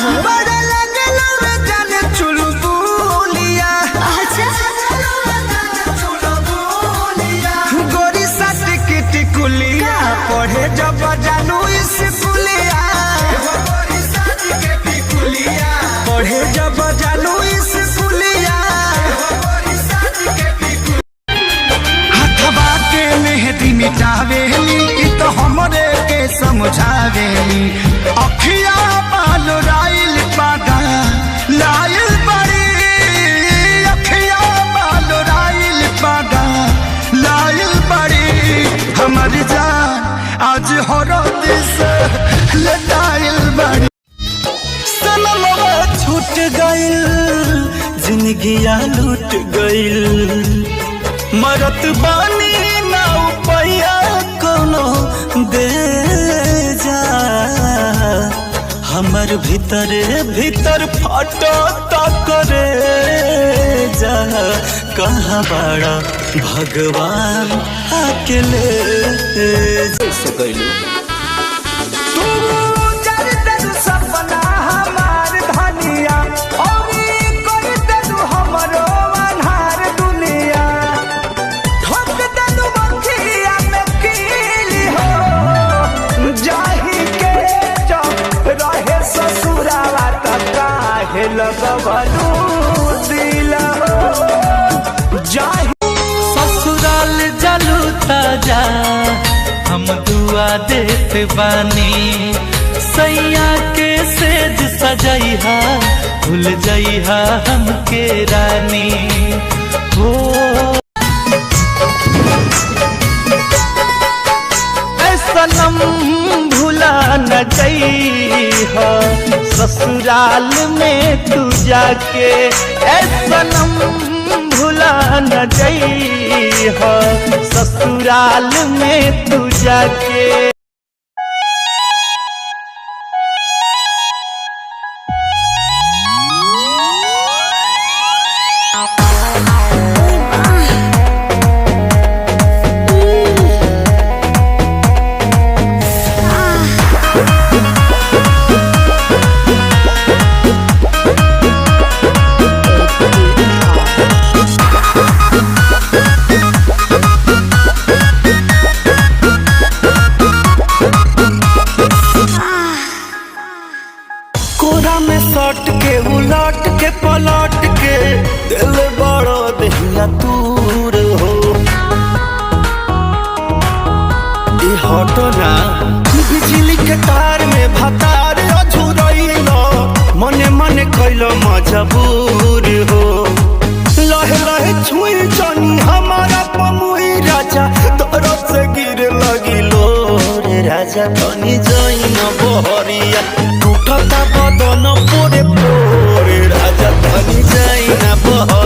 हो बड़ा लगलो रे जाने चुलबुलिया। अच्छा गोरी सट की टिकुलिया पढ़े जब जानू स्कूलिया। पढ़े जब जानू स्कूलिया। हथवा के मेहंदी मिटावेली तो हमरे के समझावेली। अखिया बाल राइल पागा लाइल बड़ी। अखिया बाल राइल पागा लाइल बड़ी। हमर जान आज हरद से लटाइल बड़ी। सनमवा छूट गइल जिंदगिया लूट गइल। मरत बानी ना उपाया कोनो दे जा। हमर भीतर भीतर फटो करे जा। कहाँ बड़ा भगवान अकेले सकैलू। सपना हमार धनिया और कर देलू हमरो अन्हार दुनिया। ठोक देलू बखिया में कीली हो जाही के जब रहे ससुरावा त काहे लगवलू दिल हो। जाही ससुराल जलू ताजा हम दुआ देत बानी। सैया के सेज सजैहा भूल जइहा हमके रानी हो। सनम भुला न जइहा ससुराल में तू जाके। सनम भुला न जइहा ससुराल में तू जाके। कोरा में सट के उलट के पलट के दिल बड़ो दहिया दूर हो। हटो ना बिजली के तार में भतार अझुरैलो। मने मने कैलो मजबूर हो। लहे लहे छुई जानी हमारा पमुई राजा तोरो से गिर लगिलो रे राजा। तनी जाई न बहरिया टूटता बदन पोरे पोरे राजा। तनी जाई न बहरिया।